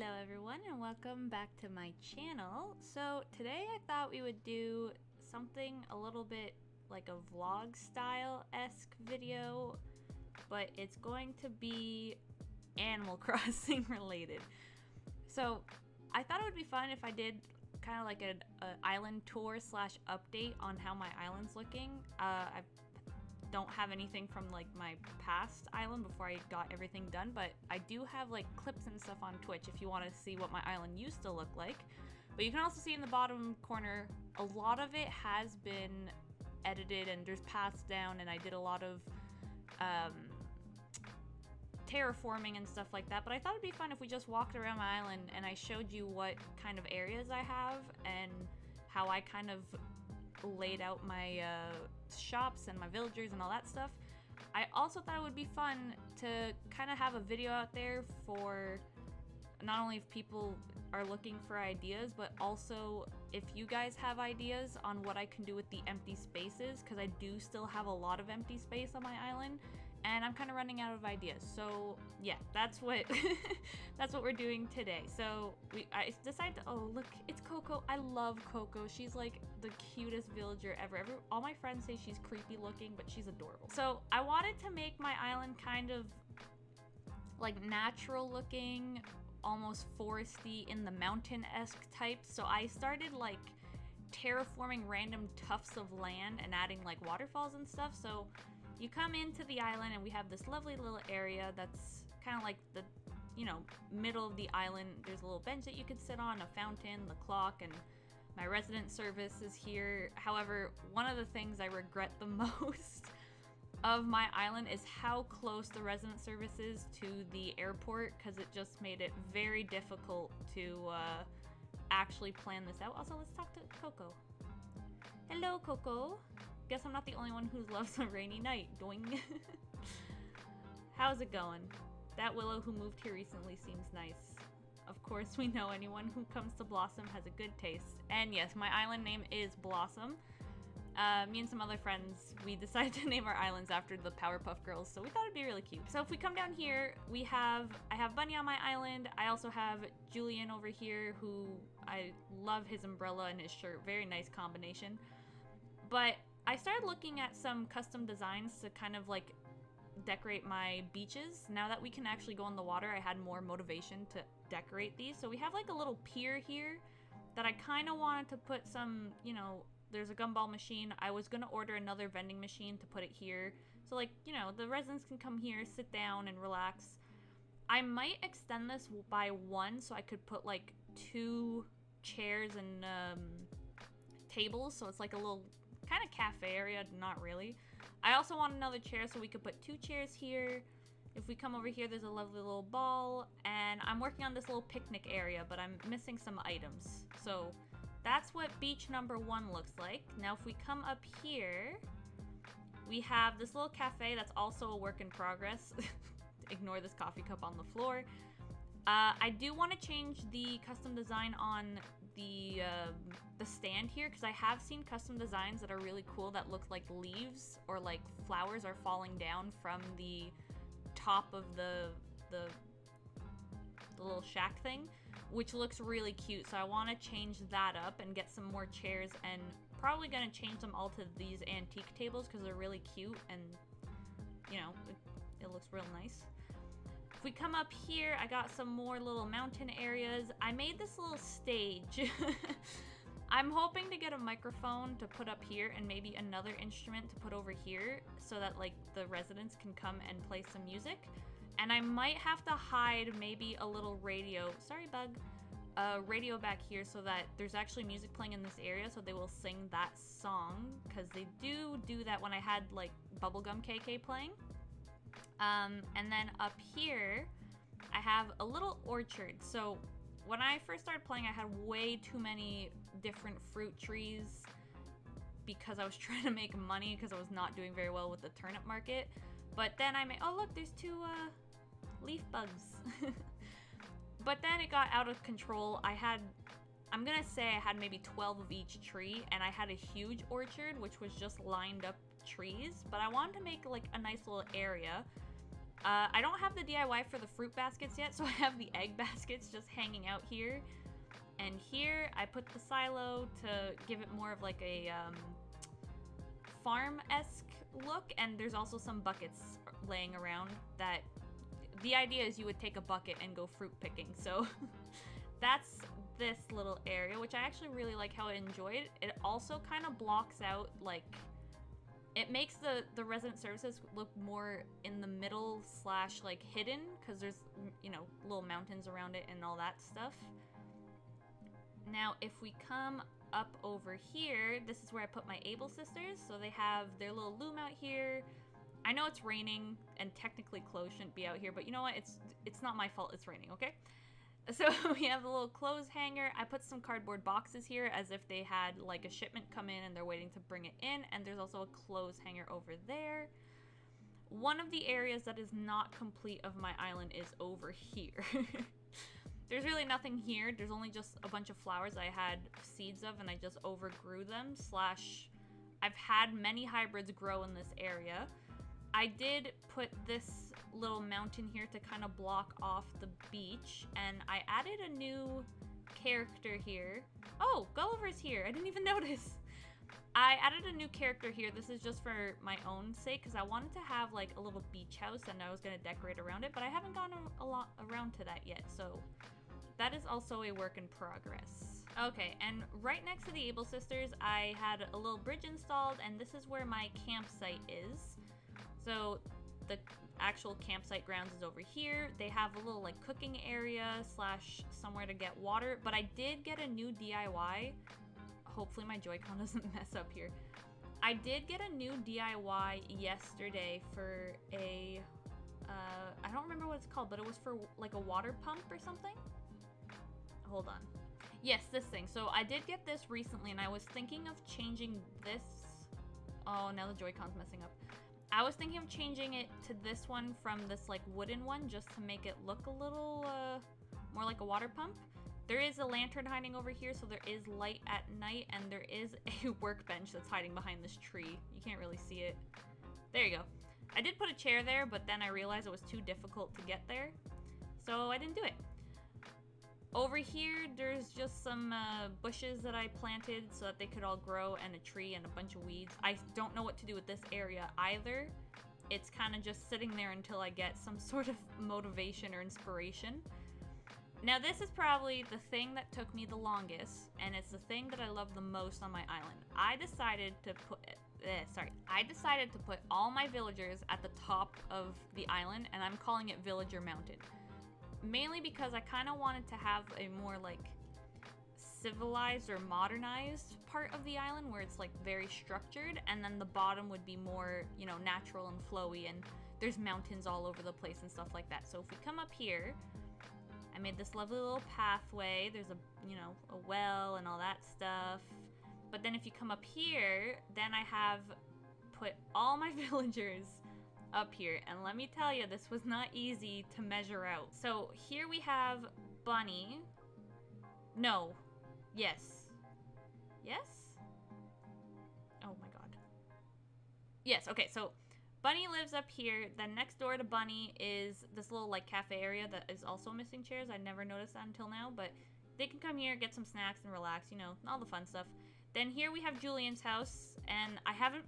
Hello everyone and welcome back to my channel. So today I thought we would do something a little bit like a vlog style-esque video, but it's going to be Animal Crossing related. So I thought it would be fun if I did kind of like an island tour slash update on how my island's looking. I don't have anything from like my past island before I got everything done, but I do have like clips and stuff on Twitch if you want to see what my island used to look like. But you can also see in the bottom corner, a lot of it has been edited and there's paths down, and I did a lot of terraforming and stuff like that. But I thought it'd be fun if we just walked around my island and I showed you what kind of areas I have and how I kind of laid out my shops and my villagers and all that stuff. I also thought it would be fun to kind of have a video out there for not only if people are looking for ideas, but also if you guys have ideas on what I can do with the empty spaces, because I do still have a lot of empty space on my island and I'm kind of running out of ideas. So yeah, that's what that's what we're doing today. So I decided to, oh look, it's Coco. I love Coco. She's like the cutest villager ever. All my friends say she's creepy looking, but she's adorable. So I wanted to make my island kind of like natural looking, almost foresty, in the mountain-esque type. So I started like terraforming random tufts of land and adding like waterfalls and stuff. So you come into the island and we have this lovely little area that's kind of like the, you know, middle of the island. There's a little bench that you could sit on, a fountain, the clock, and my resident service is here. However, one of the things I regret the most of my island is how close the resident service is to the airport, because it just made it very difficult to actually plan this out. Also, let's talk to Coco. Hello, Coco. Guess I'm not the only one who loves a rainy night. Doing. How's it going? That willow who moved here recently seems nice. Of course, we know anyone who comes to Blossom has a good taste. And yes, my island name is Blossom. Me and some other friends, we decided to name our islands after the Powerpuff Girls, so we thought it'd be really cute. So if we come down here, I have Bunnie on my island. I also have Julian over here, who I love his umbrella and his shirt. Very nice combination. But I started looking at some custom designs to kind of like decorate my beaches. Now that we can actually go in the water, I had more motivation to decorate these. So we have like a little pier here that I kind of wanted to put some, you know, there's a gumball machine. I was going to order another vending machine to put it here. So like, you know, the residents can come here, sit down and relax. I might extend this by one so I could put like 2 chairs and tables. So it's like a little kind of cafe area, not really. I also want another chair so we could put 2 chairs here. If we come over here, there's a lovely little ball, and I'm working on this little picnic area, but I'm missing some items. So that's what beach number 1 looks like. Now if we come up here, we have this little cafe that's also a work in progress. Ignore this coffee cup on the floor. I do want to change the custom design on the stand here, because I have seen custom designs that are really cool that look like leaves or like flowers are falling down from the top of the little shack thing, which looks really cute. So I want to change that up and get some more chairs, and probably going to change them all to these antique tables because they're really cute and, you know, it looks real nice. If we come up here, I got some more little mountain areas. I made this little stage. I'm hoping to get a microphone to put up here and maybe another instrument to put over here so that like the residents can come and play some music. And I might have to hide maybe a little radio, sorry bug, radio back here so that there's actually music playing in this area, so they will sing that song, because they do that when I had like Bubblegum KK playing. And then up here, I have a little orchard. So when I first started playing, I had way too many different fruit trees because I was trying to make money because I was not doing very well with the turnip market. But then I made, oh look, there's 2 leaf bugs. But then it got out of control. I'm gonna say I had maybe 12 of each tree, and I had a huge orchard which was just lined up trees, but I wanted to make like a nice little area. I don't have the DIY for the fruit baskets yet, so I have the egg baskets just hanging out here. And here, I put the silo to give it more of like a farm-esque look, and there's also some buckets laying around that the idea is you would take a bucket and go fruit picking. So that's this little area, which I actually really like how I enjoyed. It also kind of blocks out, like, it makes the resident services look more in the middle slash like hidden, because there's, you know, little mountains around it and all that stuff. Now, if we come up over here, this is where I put my Able sisters. So they have their little loom out here. I know it's raining and technically clothes shouldn't be out here, but you know what? It's not my fault it's raining, okay? So we have a little clothes hanger. I put some cardboard boxes here as if they had like a shipment come in and they're waiting to bring it in. And there's also a clothes hanger over there. One of the areas that is not complete of my island is over here. There's really nothing here. There's only just a bunch of flowers I had seeds of and I just overgrew them. Slash, I've had many hybrids grow in this area. I did put this little mountain here to kind of block off the beach, and I added a new character here. Oh, Gulliver's here. I didn't even notice. I added a new character here. This is just for my own sake because I wanted to have like a little beach house and I was going to decorate around it, but I haven't gotten a lot around to that yet, so that is also a work in progress. Okay, and right next to the Able Sisters, I had a little bridge installed, and this is where my campsite is. So the actual campsite grounds is over here. They have a little like cooking area slash somewhere to get water, but I did get a new DIY. Hopefully my Joy-Con doesn't mess up here. I did get a new DIY yesterday for a, I don't remember what it's called, but it was for like a water pump or something. Hold on. Yes, this thing. So I did get this recently and I was thinking of changing this. Oh, now the Joy-Con's messing up. I was thinking of changing it to this one from this like wooden one just to make it look a little more like a water pump. There is a lantern hiding over here, so there is light at night, and there is a workbench that's hiding behind this tree. You can't really see it. There you go. I did put a chair there, but then I realized it was too difficult to get there, so I didn't do it. Over here, there's just some bushes that I planted so that they could all grow, and a tree and a bunch of weeds. I don't know what to do with this area either. It's kind of just sitting there until I get some sort of motivation or inspiration. Now this is probably the thing that took me the longest, and it's the thing that I love the most on my island. I decided to put all my villagers at the top of the island, and I'm calling it Villager Mountain. Mainly because I kind of wanted to have a more like civilized or modernized part of the island where it's like very structured, and then the bottom would be more, you know, natural and flowy, and there's mountains all over the place and stuff like that. So if we come up here, I made this lovely little pathway. There's a, you know, a well and all that stuff. But then if you come up here, then I have put all my villagers up here. And let me tell you, this was not easy to measure out. So here we have Bunnie. No. Yes. Yes? Oh my god. Yes, okay, so Bunnie lives up here. Then next door to Bunnie is this little like cafe area that is also missing chairs. I never noticed that until now, but they can come here, get some snacks and relax, you know, all the fun stuff. Then here we have Julian's house, and I haven't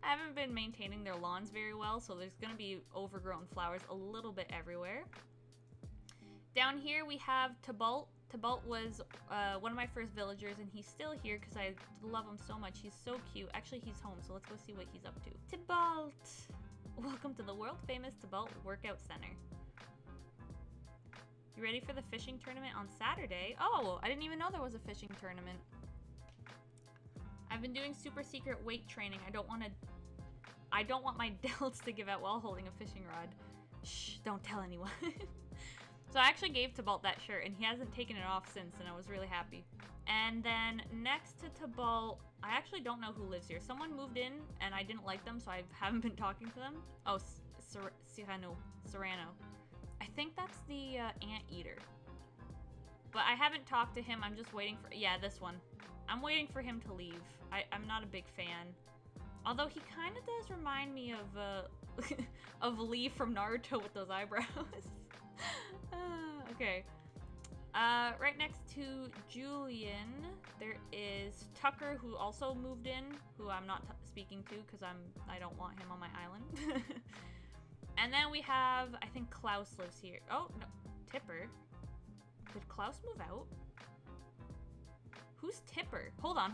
I haven't been maintaining their lawns very well, so there's gonna be overgrown flowers a little bit everywhere. Down here we have Tybalt. Tybalt was one of my first villagers, and he's still here because I love him so much. He's so cute. Actually, he's home, so let's go see what he's up to. Tybalt! Welcome to the world-famous Tybalt Workout Center. You ready for the fishing tournament on Saturday? Oh, I didn't even know there was a fishing tournament. I've been doing super secret weight training. I don't want my delts to give out while holding a fishing rod. Shh, don't tell anyone. So I actually gave Tybalt that shirt, and he hasn't taken it off since, and I was really happy. And then next to Tybalt, I actually don't know who lives here. Someone moved in, and I didn't like them, so I haven't been talking to them. Oh, Cyrano. I think that's the anteater. But I haven't talked to him. I'm just waiting for... Yeah, this one. I'm waiting for him to leave. I'm not a big fan. Although he kind of does remind me of of Lee from Naruto with those eyebrows. Okay. Right next to Julian, there is Tucker, who also moved in, who I'm not speaking to because I don't want him on my island. And then we have, I think Klaus lives here. Oh, no, Tipper. Did Klaus move out? Who's Tipper? Hold on.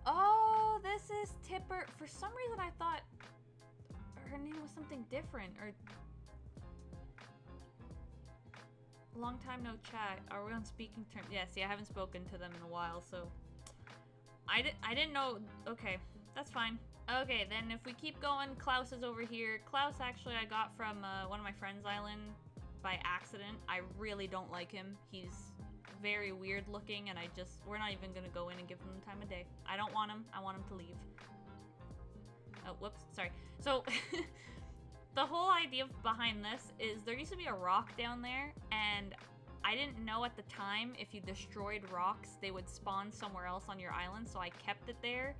Oh, this is Tipper. For some reason, I thought her name was something different, or... Long time no chat. Are we on speaking terms? Yeah, see, I haven't spoken to them in a while, so... I didn't know... Okay, that's fine. Okay, then if we keep going, Klaus is over here. Klaus, actually, I got from one of my friends' island by accident. I really don't like him. He's very weird looking, and we're not even gonna go in and give him the time of day. I don't want him. I want him to leave. Oh, whoops. Sorry. So... The whole idea behind this is there used to be a rock down there, and I didn't know at the time if you destroyed rocks, they would spawn somewhere else on your island, so I kept it there.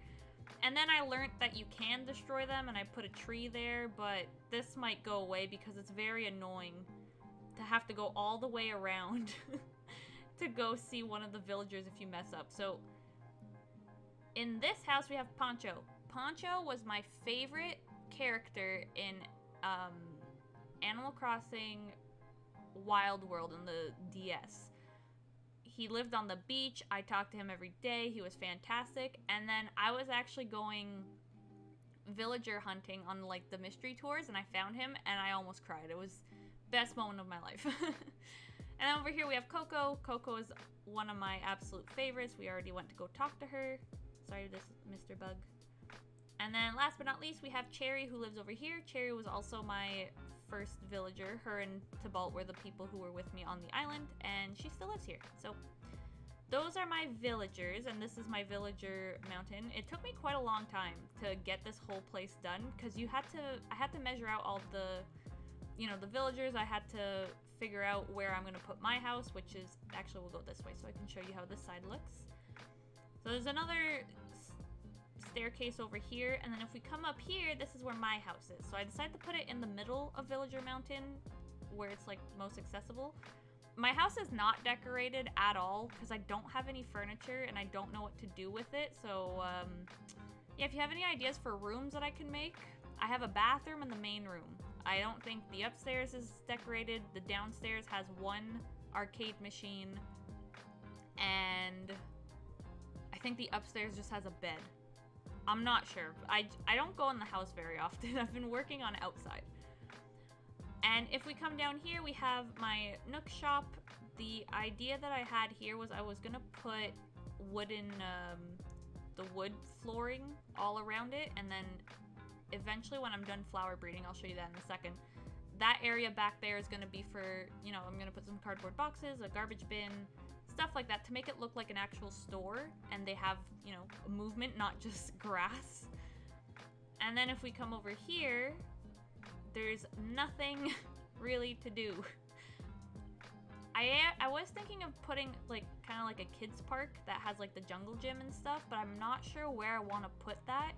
And then I learned that you can destroy them, and I put a tree there, but this might go away because it's very annoying to have to go all the way around to go see one of the villagers if you mess up. So in this house, we have Poncho. Poncho was my favorite character in Animal Crossing Wild World in the DS. He lived on the beach. I talked to him every day. He was fantastic. And then I was actually going villager hunting on like the mystery tours, and I found him and I almost cried. It was best moment of my life. And then over here we have Coco. Coco is one of my absolute favorites. We already went to go talk to her. Sorry, this Mr. Bug. And then last but not least, we have Cherry, who lives over here. Cherry was also my first villager. Her and Tybalt were the people who were with me on the island, and she still lives here. So those are my villagers, and this is my villager mountain. It took me quite a long time to get this whole place done, because I had to measure out all the, the villagers. I had to figure out where I'm going to put my house, which is, actually we'll go this way so I can show you how this side looks. So there's another staircase over here, and then if we come up here, this is where my house is. So I decided to put it in the middle of Villager Mountain, where it's like most accessible. My house is not decorated at all because I don't have any furniture and I don't know what to do with it. So yeah, if you have any ideas for rooms that I can make, I have a bathroom in the main room. I don't think the upstairs is decorated. The downstairs has one arcade machine, and I think the upstairs just has a bed. I'm not sure. I don't go in the house very often. I've been working on outside. And if we come down here, we have my Nook shop. The idea that I had here was I was gonna put wooden, the wood flooring all around it, and then eventually when I'm done flower breeding, I'll show you that in a second. That area back there is gonna be for, I'm gonna put some cardboard boxes, a garbage bin, stuff like that to make it look like an actual store, and they have, movement, not just grass. And then if we come over here, there's nothing really to do. I was thinking of putting kind of like a kids park that has like the jungle gym and stuff, but I'm not sure where I want to put that.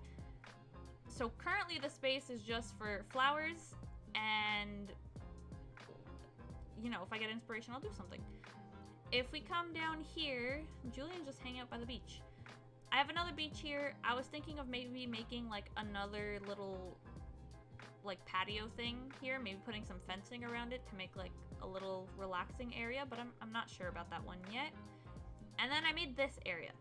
So currently the space is just for flowers, and if I get inspiration, I'll do something. If we come down here, Julian's just hanging out by the beach. I have another beach here. I was thinking of maybe making like another little like patio thing here, maybe putting some fencing around it to make like a little relaxing area, but I'm not sure about that one yet. And then I made this area.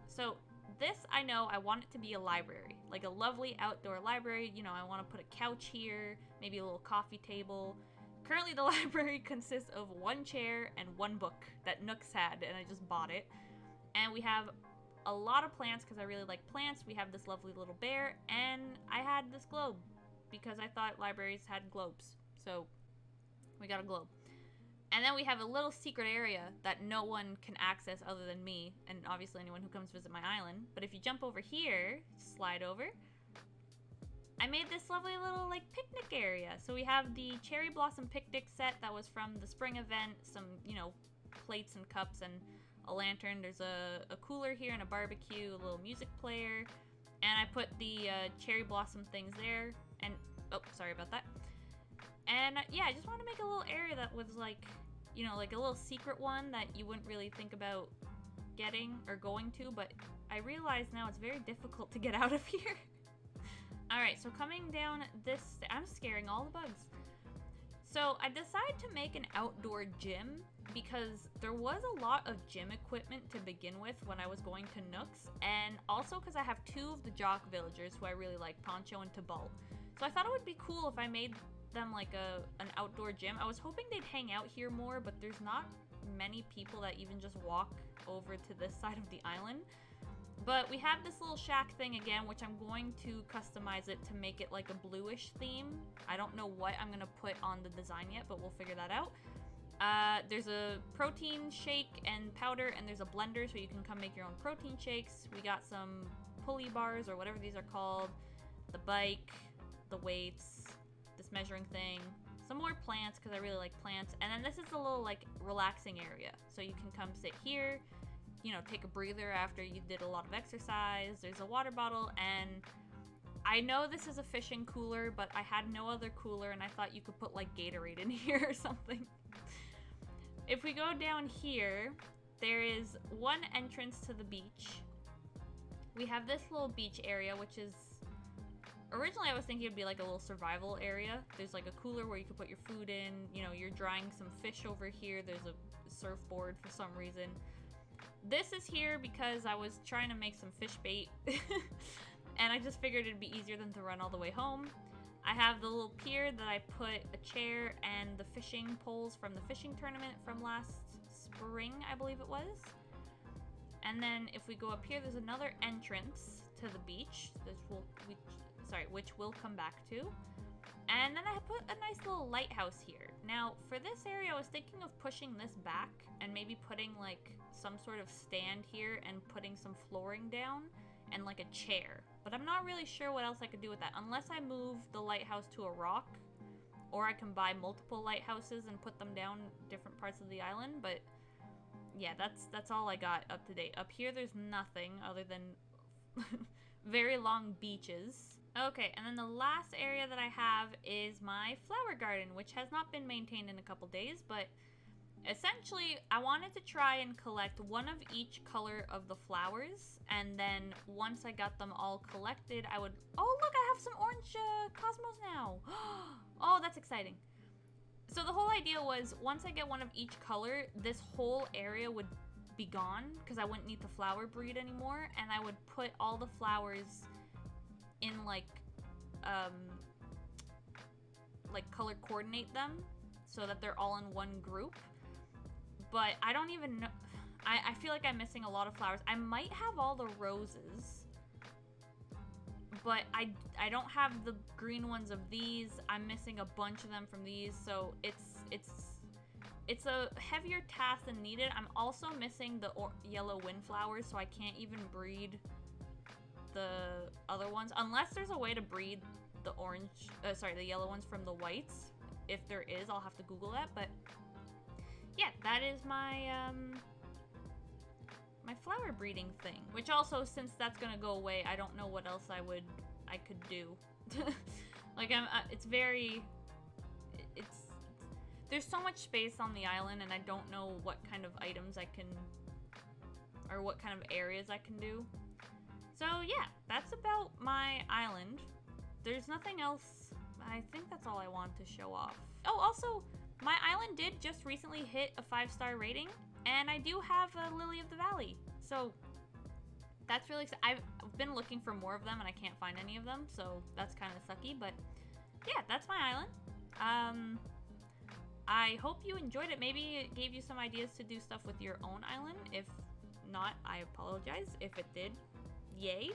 So this, I know I want it to be a library, like a lovely outdoor library. I want to put a couch here, maybe a little coffee table. Currently, the library consists of one chair and one book that Nook's had, and I just bought it. And we have a lot of plants because I really like plants. We have this lovely little bear, and I had this globe because I thought libraries had globes. So we got a globe. And then we have a little secret area that no one can access other than me, and obviously anyone who comes visit my island. But if you jump over here, slide over, I made this lovely little picnic area. So we have the cherry blossom picnic set that was from the spring event, some, plates and cups and a lantern. There's a cooler here and a barbecue, a little music player. And I put the cherry blossom things there. And, oh, sorry about that. And yeah, I just want to make a little area that was like, you know, like a little secret one that you wouldn't really think about getting or going to, but I realize now it's very difficult to get out of here. Alright, so coming down this, I'm scaring all the bugs. So I decided to make an outdoor gym because there was a lot of gym equipment to begin with when I was going to Nook's, and also because I have two of the jock villagers who I really like, Poncho and Tybalt. So I thought it would be cool if I made them like an outdoor gym. I was hoping they'd hang out here more, but there's not many people that even just walk over to this side of the island. But we have this little shack thing again, which I'm going to customize it to make it like a bluish theme. I don't know what I'm gonna put on the design yet, but we'll figure that out. There's a protein shake and powder, and there's a blender so you can come make your own protein shakes. We got some pulley bars or whatever these are called, the bike, the weights, this measuring thing, some more plants because I really like plants, and then this is a little like relaxing area. So you can come sit here, you know, take a breather after you did a lot of exercise. There's a water bottle, and I know this is a fishing cooler, but I had no other cooler, and I thought you could put like Gatorade in here or something. If we go down here, there is one entrance to the beach. We have this little beach area, which is, originally I was thinking it'd be like a little survival area. There's like a cooler where you could put your food in, you know, you're drying some fish over here. There's a surfboard for some reason. This is here because I was trying to make some fish bait and I just figured it'd be easier than to run all the way home. I have the little pier that I put a chair and the fishing poles from the fishing tournament from last spring, I believe it was. And then if we go up here, there's another entrance to the beach, which we'll come back to. And then I put a nice little lighthouse here. Now, for this area, I was thinking of pushing this back and maybe putting like some sort of stand here and putting some flooring down and like a chair. But I'm not really sure what else I could do with that unless I move the lighthouse to a rock, or I can buy multiple lighthouses and put them down different parts of the island. But yeah, that's all I got up to date. Up here, there's nothing other than very long beaches. Okay, and then the last area that I have is my flower garden, which has not been maintained in a couple days, but essentially I wanted to try and collect one of each color of the flowers, and then once I got them all collected, I would, oh look, I have some orange cosmos now. Oh, that's exciting. So the whole idea was once I get one of each color, this whole area would be gone because I wouldn't need to flower breed anymore, and I would put all the flowers in like color coordinate them so that they're all in one group. But I don't even know, I feel like I'm missing a lot of flowers. I might have all the roses, but I don't have the green ones of these. I'm missing a bunch of them from these, so it's a heavier task than needed. I'm also missing the yellow windflowers, so I can't even breed the other ones unless there's a way to breed the the yellow ones from the whites. If there is, I'll have to Google that. But yeah, that is my my flower breeding thing, which also, since that's gonna go away, I don't know what else I could do. Like there's so much space on the island, and I don't know what kind of items I can, or what kind of areas I can do. So yeah, that's about my island. There's nothing else. I think that's all I want to show off. Oh, also, my island did just recently hit a 5-star rating, and I do have a Lily of the Valley. So that's really exciting. I've been looking for more of them, and I can't find any of them, so that's kind of sucky. But yeah, that's my island. I hope you enjoyed it. Maybe it gave you some ideas to do stuff with your own island. If not, I apologize. If it did, yay.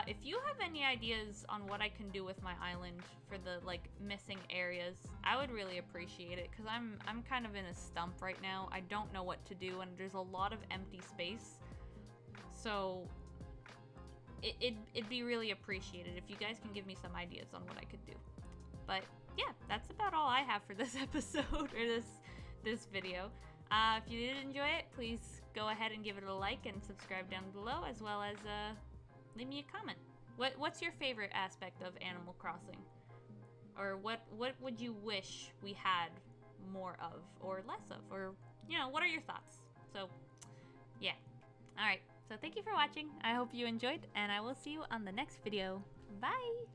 If you have any ideas on what I can do with my island for the like missing areas, I would really appreciate it, because I'm kind of in a stump right now. I don't know what to do, and there's a lot of empty space. So it'd be really appreciated if you guys can give me some ideas on what I could do. But yeah, that's about all I have for this episode, or this video. If you did enjoy it, please go ahead and give it a like and subscribe down below, as well as leave me a comment. What's your favorite aspect of Animal Crossing? Or what would you wish we had more of or less of? Or, you know, what are your thoughts? So, yeah. Alright, so thank you for watching. I hope you enjoyed, and I will see you on the next video. Bye!